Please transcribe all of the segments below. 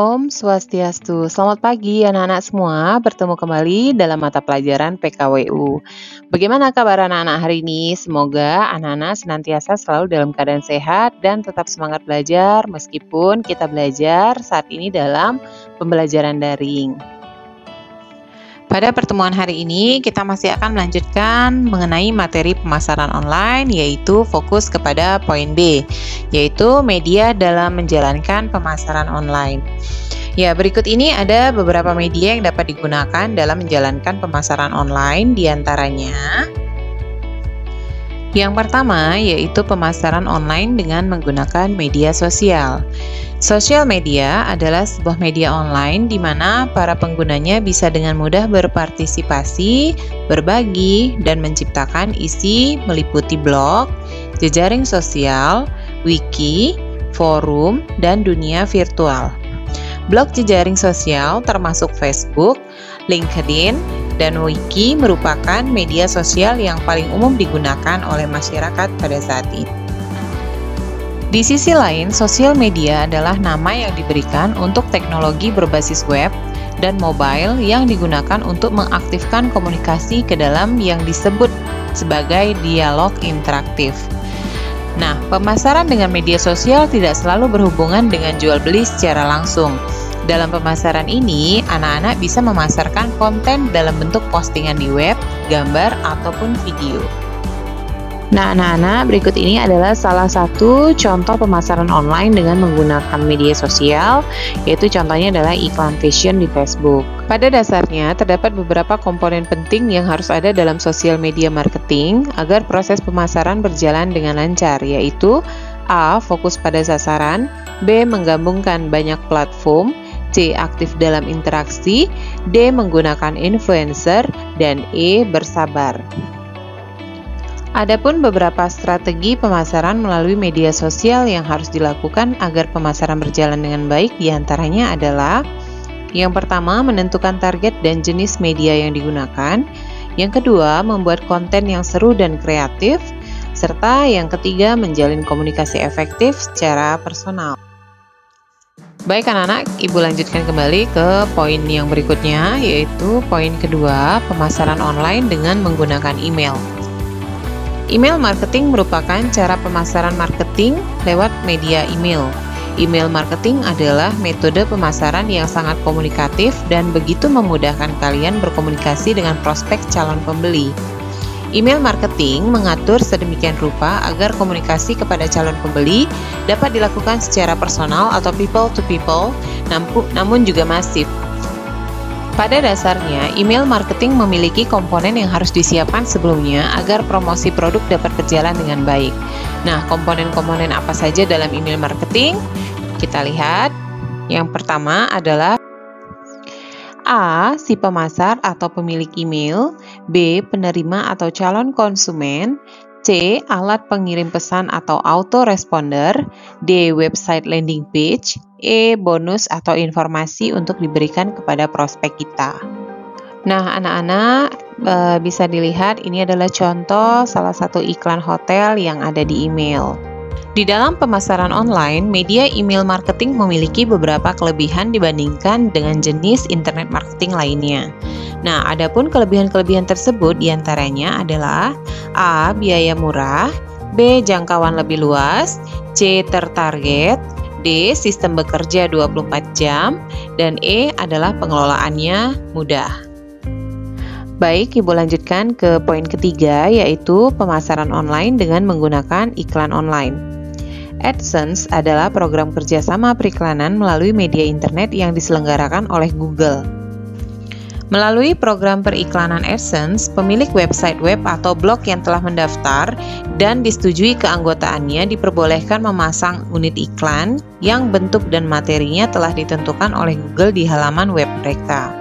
Om Swastiastu. Selamat pagi anak-anak semua, bertemu kembali dalam mata pelajaran PKWU. Bagaimana kabar anak-anak hari ini? Semoga anak-anak senantiasa selalu dalam keadaan sehat dan tetap semangat belajar meskipun kita belajar saat ini dalam pembelajaran daring. Pada pertemuan hari ini, kita masih akan melanjutkan mengenai materi pemasaran online, yaitu fokus kepada poin B, yaitu media dalam menjalankan pemasaran online. Ya, berikut ini ada beberapa media yang dapat digunakan dalam menjalankan pemasaran online, diantaranya yang pertama yaitu pemasaran online dengan menggunakan media sosial. Sosial media adalah sebuah media online di mana para penggunanya bisa dengan mudah berpartisipasi, berbagi, dan menciptakan isi meliputi blog, jejaring sosial, wiki, forum, dan dunia virtual. Blog jejaring sosial termasuk Facebook, LinkedIn, dan wiki merupakan media sosial yang paling umum digunakan oleh masyarakat pada saat ini. Di sisi lain, sosial media adalah nama yang diberikan untuk teknologi berbasis web dan mobile yang digunakan untuk mengaktifkan komunikasi ke dalam yang disebut sebagai dialog interaktif. Nah, pemasaran dengan media sosial tidak selalu berhubungan dengan jual beli secara langsung. Dalam pemasaran ini, anak-anak bisa memasarkan konten dalam bentuk postingan di web, gambar, ataupun video. Nah, anak-anak, berikut ini adalah salah satu contoh pemasaran online dengan menggunakan media sosial, yaitu contohnya adalah iklan fashion di Facebook. Pada dasarnya, terdapat beberapa komponen penting yang harus ada dalam sosial media marketing agar proses pemasaran berjalan dengan lancar, yaitu A. Fokus pada sasaran, B. Menggabungkan banyak platform, C. Aktif dalam interaksi, D. Menggunakan influencer, dan E. Bersabar. Adapun beberapa strategi pemasaran melalui media sosial yang harus dilakukan agar pemasaran berjalan dengan baik, diantaranya adalah yang pertama, menentukan target dan jenis media yang digunakan. Yang kedua, membuat konten yang seru dan kreatif. Serta yang ketiga, menjalin komunikasi efektif secara personal. Baik anak-anak, Ibu lanjutkan kembali ke poin yang berikutnya, yaitu poin kedua, pemasaran online dengan menggunakan email. Email marketing merupakan cara pemasaran marketing lewat media email. Email marketing adalah metode pemasaran yang sangat komunikatif dan begitu memudahkan kalian berkomunikasi dengan prospek calon pembeli. Email marketing mengatur sedemikian rupa agar komunikasi kepada calon pembeli dapat dilakukan secara personal atau people to people, namun juga masif. Pada dasarnya, email marketing memiliki komponen yang harus disiapkan sebelumnya agar promosi produk dapat berjalan dengan baik. Nah, komponen-komponen apa saja dalam email marketing? Kita lihat. Yang pertama adalah A. Si pemasar atau pemilik email, B. Penerima atau calon konsumen, C. Alat pengirim pesan atau autoresponder, D. Website landing page, E. Bonus atau informasi untuk diberikan kepada prospek kita. Nah, anak-anak bisa dilihat ini adalah contoh salah satu iklan hotel yang ada di email. Di dalam pemasaran online, media email marketing memiliki beberapa kelebihan dibandingkan dengan jenis internet marketing lainnya. Nah, adapun kelebihan-kelebihan tersebut diantaranya adalah A. Biaya murah, B. Jangkauan lebih luas, C. Tertarget, D. Sistem bekerja 24 jam, dan E. adalah pengelolaannya mudah. Baik, Ibu lanjutkan ke poin ketiga, yaitu pemasaran online dengan menggunakan iklan online. AdSense adalah program kerjasama periklanan melalui media internet yang diselenggarakan oleh Google. Melalui program periklanan AdSense, pemilik website web atau blog yang telah mendaftar dan disetujui keanggotaannya diperbolehkan memasang unit iklan yang bentuk dan materinya telah ditentukan oleh Google di halaman web mereka.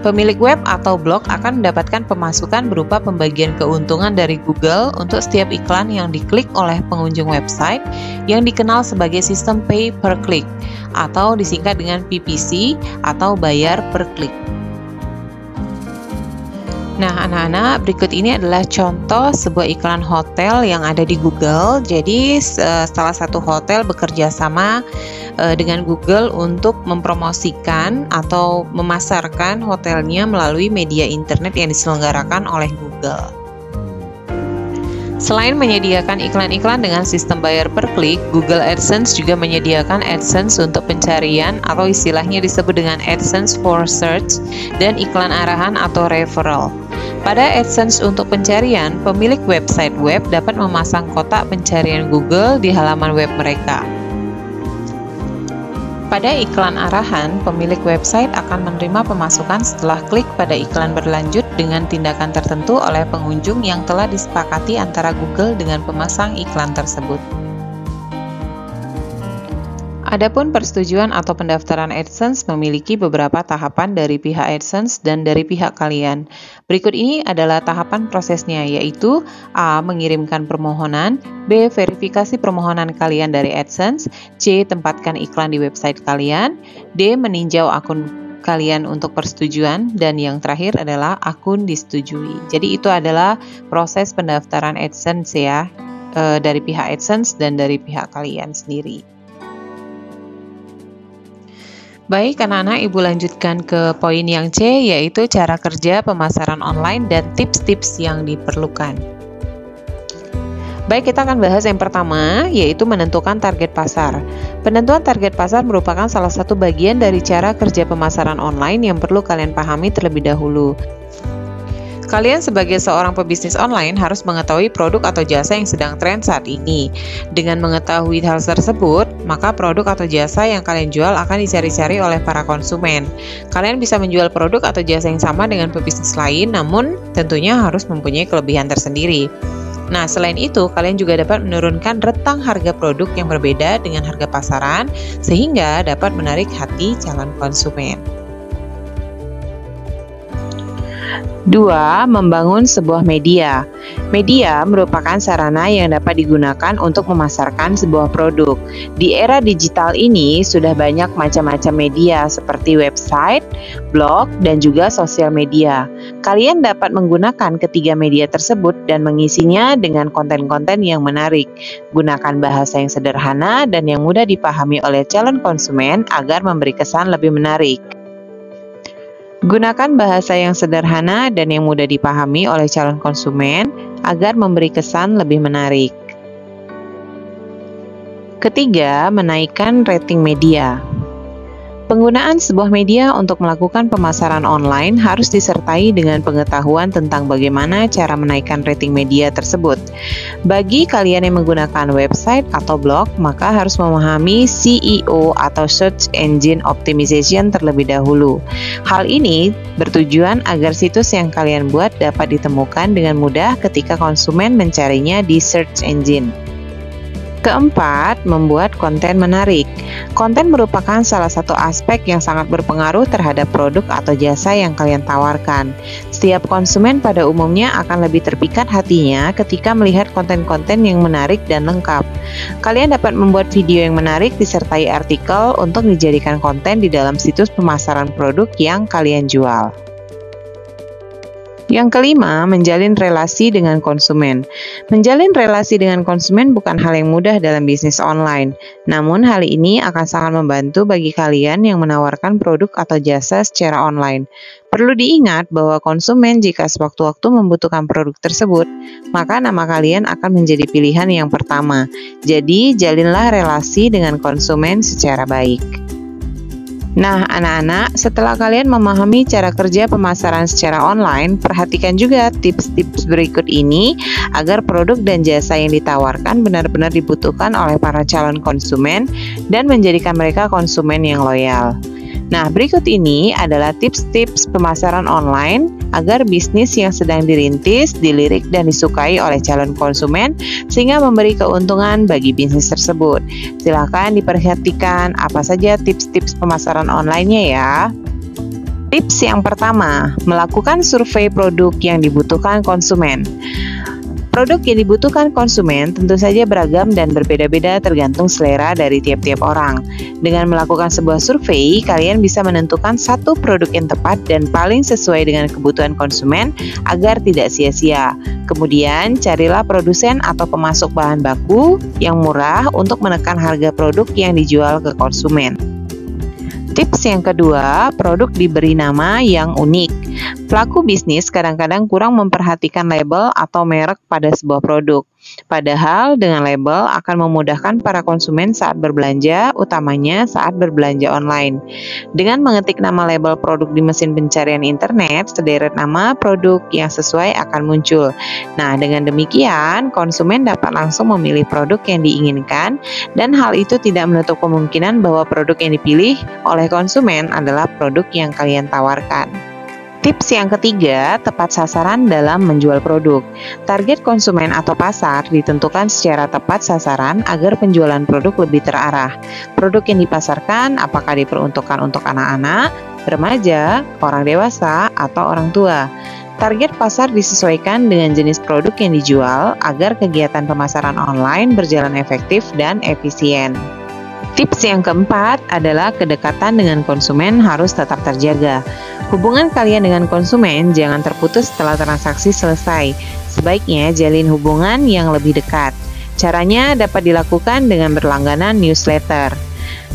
Pemilik web atau blog akan mendapatkan pemasukan berupa pembagian keuntungan dari Google untuk setiap iklan yang diklik oleh pengunjung website yang dikenal sebagai sistem pay per click atau disingkat dengan PPC atau bayar per klik. Nah, anak-anak, berikut ini adalah contoh sebuah iklan hotel yang ada di Google. Jadi, salah satu hotel bekerja sama dengan Google untuk mempromosikan atau memasarkan hotelnya melalui media internet yang diselenggarakan oleh Google. Selain menyediakan iklan-iklan dengan sistem bayar per klik, Google AdSense juga menyediakan AdSense untuk pencarian atau istilahnya disebut dengan AdSense for Search dan iklan arahan atau referral. Pada AdSense untuk pencarian, pemilik website web dapat memasang kotak pencarian Google di halaman web mereka. Pada iklan arahan, pemilik website akan menerima pemasukan setelah klik pada iklan berlanjut dengan tindakan tertentu oleh pengunjung yang telah disepakati antara Google dengan pemasang iklan tersebut. Adapun persetujuan atau pendaftaran AdSense memiliki beberapa tahapan dari pihak AdSense dan dari pihak kalian. Berikut ini adalah tahapan prosesnya, yaitu A. Mengirimkan permohonan, B. Verifikasi permohonan kalian dari AdSense, C. Tempatkan iklan di website kalian, D. Meninjau akun kalian untuk persetujuan, dan yang terakhir adalah akun disetujui. Jadi itu adalah proses pendaftaran AdSense ya, dari pihak AdSense dan dari pihak kalian sendiri. Baik, anak-anak, Ibu lanjutkan ke poin yang C, yaitu cara kerja pemasaran online dan tips-tips yang diperlukan. Baik, kita akan bahas yang pertama, yaitu menentukan target pasar. Penentuan target pasar merupakan salah satu bagian dari cara kerja pemasaran online yang perlu kalian pahami terlebih dahulu. Kalian sebagai seorang pebisnis online harus mengetahui produk atau jasa yang sedang tren saat ini. Dengan mengetahui hal tersebut, maka produk atau jasa yang kalian jual akan dicari-cari oleh para konsumen. Kalian bisa menjual produk atau jasa yang sama dengan pebisnis lain, namun tentunya harus mempunyai kelebihan tersendiri. Nah, selain itu, kalian juga dapat menurunkan rentang harga produk yang berbeda dengan harga pasaran, sehingga dapat menarik hati calon konsumen. 2. Membangun sebuah media. Media merupakan sarana yang dapat digunakan untuk memasarkan sebuah produk. Di era digital ini sudah banyak macam-macam media seperti website, blog, dan juga sosial media. Kalian dapat menggunakan ketiga media tersebut dan mengisinya dengan konten-konten yang menarik. Gunakan bahasa yang sederhana dan yang mudah dipahami oleh calon konsumen agar memberi kesan lebih menarik. Gunakan bahasa yang sederhana dan yang mudah dipahami oleh calon konsumen agar memberi kesan lebih menarik. Ketiga, menaikkan rating media. Penggunaan sebuah media untuk melakukan pemasaran online harus disertai dengan pengetahuan tentang bagaimana cara menaikkan rating media tersebut. Bagi kalian yang menggunakan website atau blog, maka harus memahami SEO atau Search Engine Optimization terlebih dahulu. Hal ini bertujuan agar situs yang kalian buat dapat ditemukan dengan mudah ketika konsumen mencarinya di search engine. Keempat, membuat konten menarik. Konten merupakan salah satu aspek yang sangat berpengaruh terhadap produk atau jasa yang kalian tawarkan. Setiap konsumen pada umumnya akan lebih terpikat hatinya ketika melihat konten-konten yang menarik dan lengkap. Kalian dapat membuat video yang menarik disertai artikel untuk dijadikan konten di dalam situs pemasaran produk yang kalian jual. Yang kelima, menjalin relasi dengan konsumen. Menjalin relasi dengan konsumen bukan hal yang mudah dalam bisnis online. Namun hal ini akan sangat membantu bagi kalian yang menawarkan produk atau jasa secara online. Perlu diingat bahwa konsumen jika sewaktu-waktu membutuhkan produk tersebut, maka nama kalian akan menjadi pilihan yang pertama. Jadi, jalinlah relasi dengan konsumen secara baik. Nah, anak-anak, setelah kalian memahami cara kerja pemasaran secara online, perhatikan juga tips-tips berikut ini agar produk dan jasa yang ditawarkan benar-benar dibutuhkan oleh para calon konsumen dan menjadikan mereka konsumen yang loyal. Nah, berikut ini adalah tips-tips pemasaran online agar bisnis yang sedang dirintis, dilirik, dan disukai oleh calon konsumen sehingga memberi keuntungan bagi bisnis tersebut. Silakan diperhatikan apa saja tips-tips pemasaran online-nya ya. Tips yang pertama, melakukan survei produk yang dibutuhkan konsumen. Produk yang dibutuhkan konsumen tentu saja beragam dan berbeda-beda tergantung selera dari tiap-tiap orang. Dengan melakukan sebuah survei, kalian bisa menentukan satu produk yang tepat dan paling sesuai dengan kebutuhan konsumen agar tidak sia-sia. Kemudian, carilah produsen atau pemasok bahan baku yang murah untuk menekan harga produk yang dijual ke konsumen. Tips yang kedua, produk diberi nama yang unik. Pelaku bisnis kadang-kadang kurang memperhatikan label atau merek pada sebuah produk. Padahal dengan label akan memudahkan para konsumen saat berbelanja, utamanya saat berbelanja online. Dengan mengetik nama label produk di mesin pencarian internet, sederet nama produk yang sesuai akan muncul. Nah, dengan demikian, konsumen dapat langsung memilih produk yang diinginkan, dan hal itu tidak menutup kemungkinan bahwa produk yang dipilih oleh konsumen adalah produk yang kalian tawarkan. Tips yang ketiga, tepat sasaran dalam menjual produk. Target konsumen atau pasar ditentukan secara tepat sasaran agar penjualan produk lebih terarah. Produk yang dipasarkan apakah diperuntukkan untuk anak-anak, remaja, orang dewasa, atau orang tua. Target pasar disesuaikan dengan jenis produk yang dijual agar kegiatan pemasaran online berjalan efektif dan efisien. Tips yang keempat adalah kedekatan dengan konsumen harus tetap terjaga. Hubungan kalian dengan konsumen jangan terputus setelah transaksi selesai. Sebaiknya jalin hubungan yang lebih dekat. Caranya dapat dilakukan dengan berlangganan newsletter.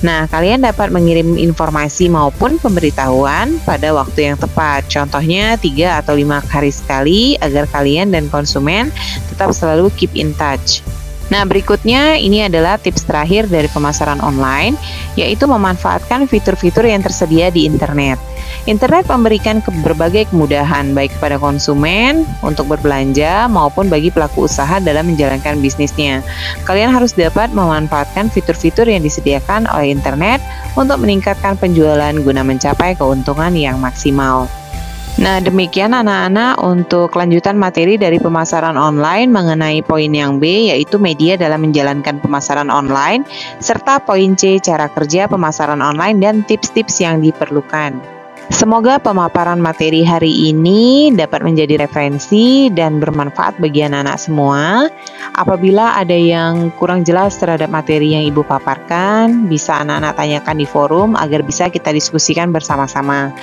Nah, kalian dapat mengirim informasi maupun pemberitahuan pada waktu yang tepat. Contohnya 3 atau 5 hari sekali agar kalian dan konsumen tetap selalu keep in touch. Nah, berikutnya ini adalah tips terakhir dari pemasaran online, yaitu memanfaatkan fitur-fitur yang tersedia di internet. Internet memberikan berbagai kemudahan baik kepada konsumen untuk berbelanja maupun bagi pelaku usaha dalam menjalankan bisnisnya. Kalian harus dapat memanfaatkan fitur-fitur yang disediakan oleh internet untuk meningkatkan penjualan guna mencapai keuntungan yang maksimal. Nah, demikian anak-anak untuk kelanjutan materi dari pemasaran online mengenai poin yang B, yaitu media dalam menjalankan pemasaran online, serta poin C, cara kerja pemasaran online dan tips-tips yang diperlukan. Semoga pemaparan materi hari ini dapat menjadi referensi dan bermanfaat bagi anak-anak semua. Apabila ada yang kurang jelas terhadap materi yang Ibu paparkan, bisa anak-anak tanyakan di forum agar bisa kita diskusikan bersama-sama.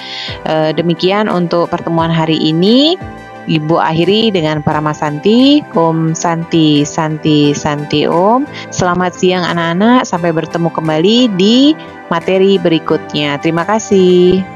Demikian untuk pertemuan hari ini. Ibu akhiri dengan Paramasanti, Om Santi, Santi, Santi Om. Selamat siang anak-anak, sampai bertemu kembali di materi berikutnya. Terima kasih.